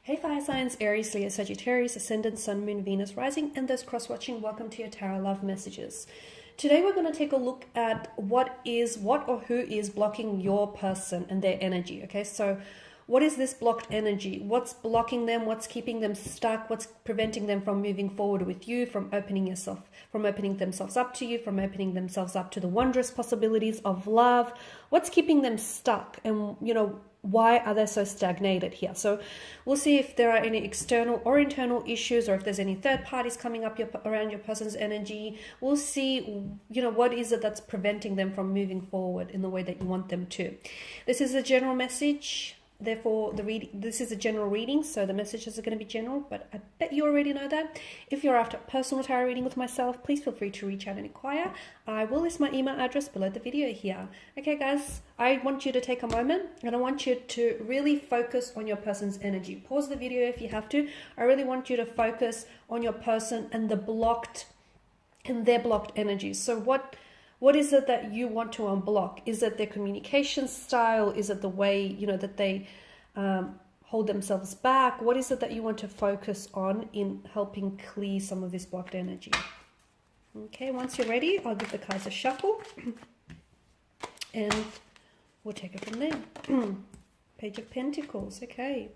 Hey fire signs, Aries, Leo, Sagittarius, Ascendant, Sun, Moon, Venus, Rising, and those cross-watching, welcome to your Tarot Love Messages. Today we're going to take a look at what or who is blocking your person and their energy, okay? So what is this blocked energy? What's blocking them? What's keeping them stuck? What's preventing them from moving forward with you, from opening themselves up to you, from opening themselves up to the wondrous possibilities of love? What's keeping them stuck? And, why are they so stagnated here? So we'll see if there are any external or internal issues, or if there's any third parties coming up around your person's energy. We'll see, what is it that's preventing them from moving forward in the way that you want them to. This is a general message. Therefore, this is a general reading, so the messages are going to be general, but I bet you already know that. If you're after a personal tarot reading with myself, please feel free to reach out and inquire. I will list my email address below the video here. Okay, guys, I want you to take a moment, and I want you to really focus on your person's energy. Pause the video if you have to. I really want you to focus on your person and their blocked energies. So what is it that you want to unblock? Is it their communication style? Is it the way, that they hold themselves back? What is it that you want to focus on in helping clear some of this blocked energy? Okay, once you're ready, I'll give the cards a shuffle. And we'll take it from there. Page of Pentacles, okay.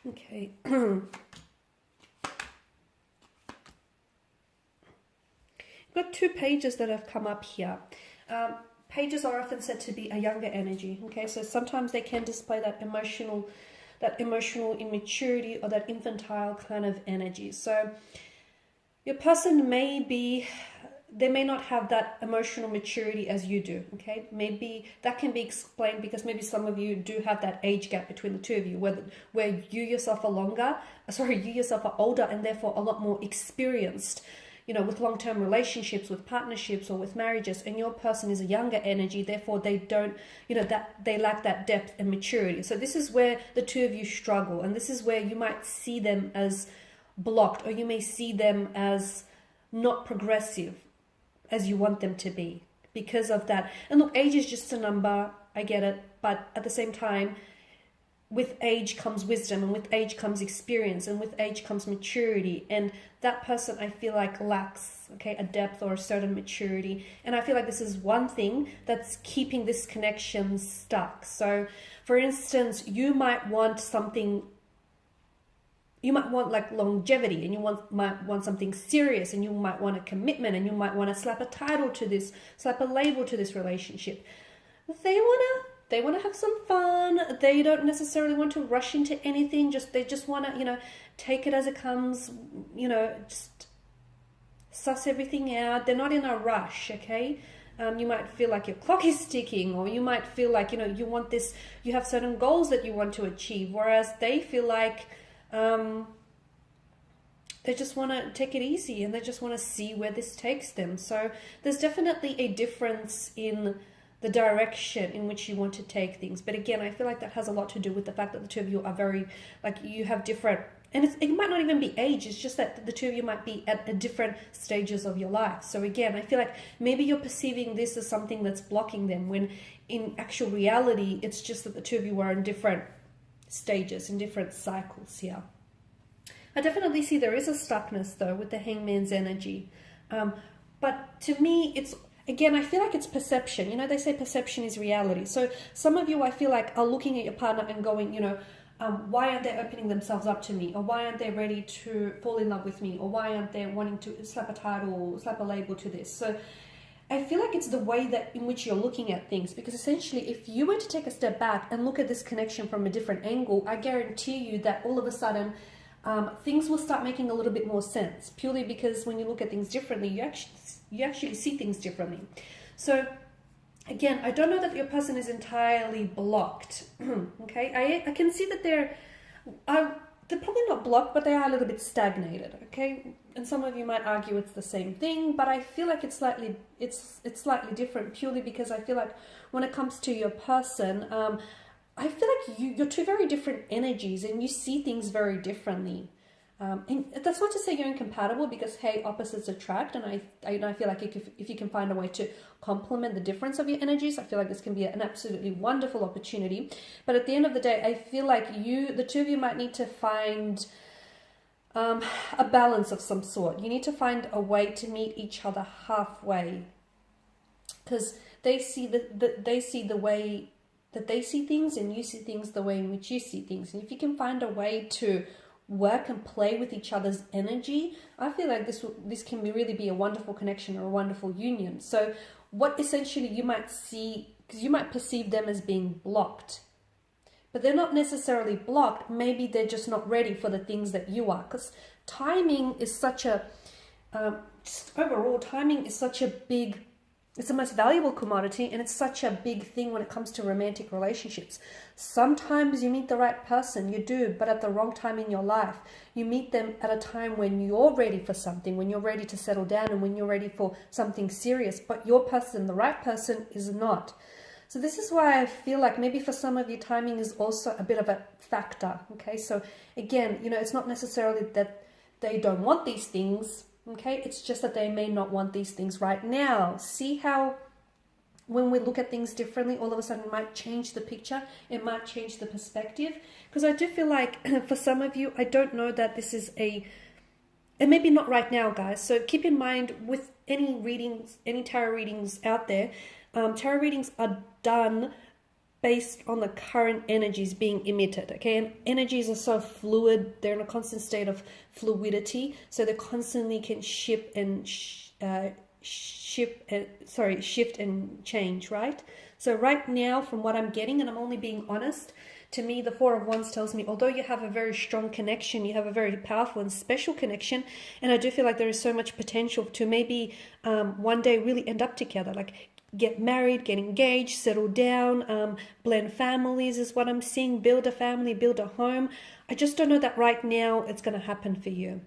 Okay. Got two pages that have come up here. Pages are often said to be a younger energy. Okay, so sometimes they can display that emotional immaturity or that infantile kind of energy. So your person they may not have that emotional maturity as you do, okay? Maybe that can be explained because maybe some of you do have that age gap between the two of you, where you yourself are older and therefore a lot more experienced, with long-term relationships, with partnerships, or with marriages, and your person is a younger energy, therefore they don't, that they lack that depth and maturity. So this is where the two of you struggle, and this is where you might see them as blocked, or you may see them as not progressive as you want them to be because of that. And look, age is just a number, I get it, but at the same time, with age comes wisdom, and with age comes experience, and with age comes maturity, and that person, I feel like, lacks a depth or a certain maturity. And I feel like this is one thing that's keeping this connection stuck. So for instance, you might want like longevity, and you might want something serious, and you might want a commitment, and you might want to slap a title to this, slap a label to this relationship. They want to have some fun. They don't necessarily want to rush into anything. They just want to, take it as it comes, just suss everything out. They're not in a rush, okay? You might feel like your clock is ticking, or you might feel like, you want this, you have certain goals that you want to achieve, whereas they feel like, they just want to take it easy, and they just want to see where this takes them. So there's definitely a difference in the direction in which you want to take things. But again, I feel like that has a lot to do with the fact that the two of you are very, you have different, and it might not even be age, it's just that the two of you might be at different stages of your life. So again, I feel like maybe you're perceiving this as something that's blocking them, when in actual reality, it's just that the two of you are in different stages, in different cycles here. I definitely see there is a stuckness though with the Hangman's energy. But to me, I feel like it's perception. They say perception is reality. So some of you, I feel like, are looking at your partner and going, why aren't they opening themselves up to me? Or why aren't they ready to fall in love with me? Or why aren't they wanting to slap a title or slap a label to this? So I feel like it's the way that in which you're looking at things, because essentially if you were to take a step back and look at this connection from a different angle, I guarantee you that all of a sudden things will start making a little bit more sense, purely because when you look at things differently, you actually see things differently. So again, I don't know that your person is entirely blocked. Okay, I can see that they're probably not blocked, but they are a little bit stagnated. Okay, and some of you might argue it's the same thing, but I feel like it's slightly different, purely because I feel like when it comes to your person, I feel like you're two very different energies, and you see things very differently. And that's not to say you're incompatible, because hey, opposites attract, and I feel like if you can find a way to complement the difference of your energies, I feel like this can be an absolutely wonderful opportunity. But at the end of the day, I feel like the two of you might need to find a balance of some sort. You need to find a way to meet each other halfway, because they see the way that they see things, and you see things the way in which you see things. And if you can find a way to work and play with each other's energy, I feel like this can really be a wonderful connection or a wonderful union. So what essentially you might see, because you might perceive them as being blocked, but they're not necessarily blocked. Maybe they're just not ready for the things that you are, because timing is such a overall, timing is such a big, it's the most valuable commodity, and it's such a big thing when it comes to romantic relationships. Sometimes you meet the right person, you do, but at the wrong time in your life. You meet them at a time when you're ready for something, when you're ready to settle down, and when you're ready for something serious, but your person, the right person, is not. So this is why I feel like maybe for some of you, timing is also a bit of a factor, okay? So again, it's not necessarily that they don't want these things, okay? It's just that they may not want these things right now. See how when we look at things differently, all of a sudden it might change the picture. It might change the perspective. Because I do feel like for some of you, I don't know that this is and maybe not right now, guys. So keep in mind with any readings, any tarot readings out there, tarot readings are done based on the current energies being emitted, okay? And energies are so fluid, they're in a constant state of fluidity, so they constantly can shift and change, right? So right now, from what I'm getting, and I'm only being honest, to me, the Four of Wands tells me, although you have a very strong connection, you have a very powerful and special connection, and I do feel like there is so much potential to maybe one day really end up together, like get married, get engaged, settle down, blend families is what I'm seeing, build a family, build a home. I just don't know that right now it's going to happen for you.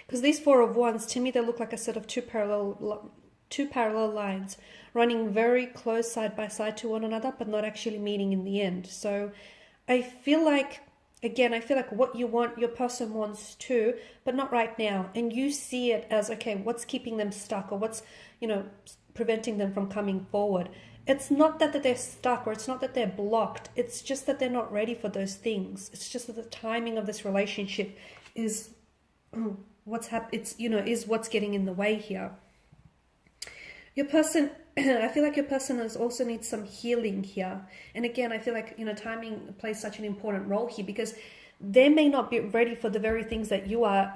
Because these Four of Wands, to me, they look like a set of two parallel lines running very close side by side to one another, but not actually meeting in the end. So I feel like, again, what you want, your person wants too, but not right now. And you see it as, okay, what's keeping them stuck, or what's, preventing them from coming forward. It's not that they're stuck, or it's not that they're blocked. It's just that they're not ready for those things. It's just that the timing of this relationship is what's getting in the way here. Your person, I feel like your person also needs some healing here. And again, I feel like, timing plays such an important role here, because they may not be ready for the very things that you are,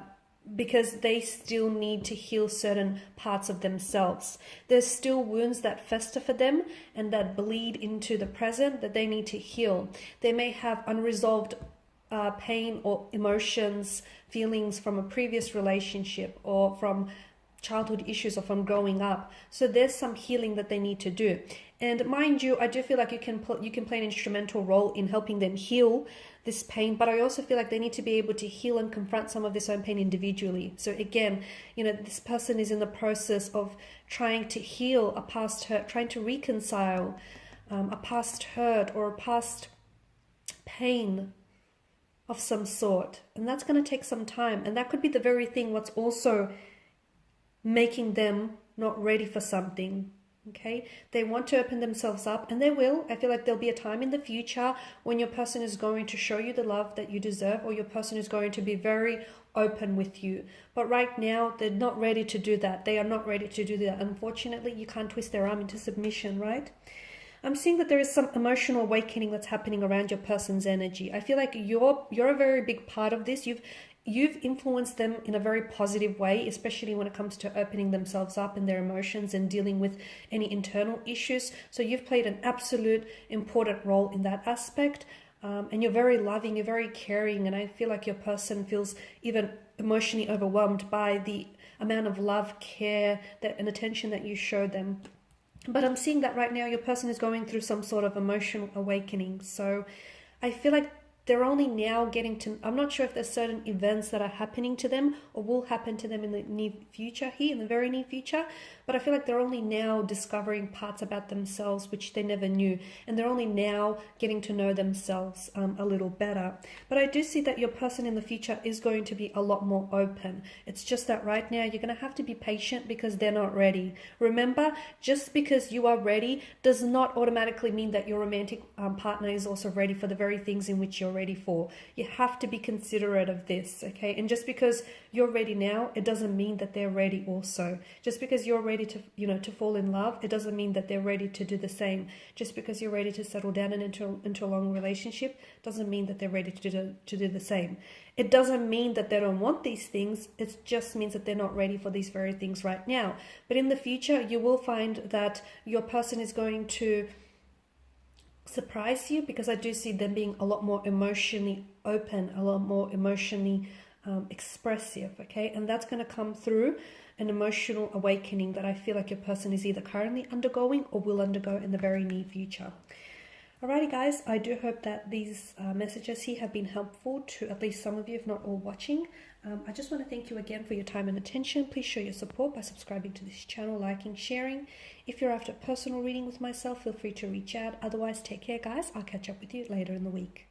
because they still need to heal certain parts of themselves. There's still wounds that fester for them and that bleed into the present that they need to heal. They may have unresolved pain or emotions, feelings from a previous relationship, or from childhood issues, or from growing up. So there's some healing that they need to do. And mind you, I do feel like you can play an instrumental role in helping them heal this pain, but I also feel like they need to be able to heal and confront some of this own pain individually. So again, this person is in the process of trying to heal a past hurt, trying to reconcile a past hurt or a past pain of some sort. And that's going to take some time. And that could be the very thing what's also making them not ready for something. Okay, they want to open themselves up, and they will. I feel like there'll be a time in the future when your person is going to show you the love that you deserve, or your person is going to be very open with you. But right now, they're not ready to do that. They are not ready to do that. Unfortunately, you can't twist their arm into submission, right? I'm seeing that there is some emotional awakening that's happening around your person's energy. I feel like you're a very big part of this. You've influenced them in a very positive way, especially when it comes to opening themselves up and their emotions and dealing with any internal issues. So you've played an absolute important role in that aspect. And you're very loving, you're very caring. And I feel like your person feels even emotionally overwhelmed by the amount of love, care, and attention that you show them. But I'm seeing that right now your person is going through some sort of emotional awakening. So I feel like they're only now getting to, I'm not sure if there's certain events that are happening to them or will happen to them in the near future here, in the very near future, but I feel like they're only now discovering parts about themselves which they never knew, and they're only now getting to know themselves a little better. But I do see that your person in the future is going to be a lot more open. It's just that right now you're going to have to be patient because they're not ready. Remember, just because you are ready does not automatically mean that your romantic partner is also ready for the very things in which you're ready for. You have to be considerate of this, okay? And just because you're ready now, it doesn't mean that they're ready also. Just because you're ready to, to fall in love, it doesn't mean that they're ready to do the same. Just because you're ready to settle down and into a long relationship doesn't mean that they're ready to do the same. It doesn't mean that they don't want these things. It just means that they're not ready for these very things right now. But in the future, you will find that your person is going to surprise you, because I do see them being a lot more emotionally open, a lot more emotionally expressive, okay? And that's going to come through an emotional awakening that I feel like your person is either currently undergoing or will undergo in the very near future. Alrighty guys, I do hope that these messages here have been helpful to at least some of you, if not all watching. I just want to thank you again for your time and attention. Please show your support by subscribing to this channel, liking, sharing. If you're after a personal reading with myself, feel free to reach out. Otherwise, take care guys. I'll catch up with you later in the week.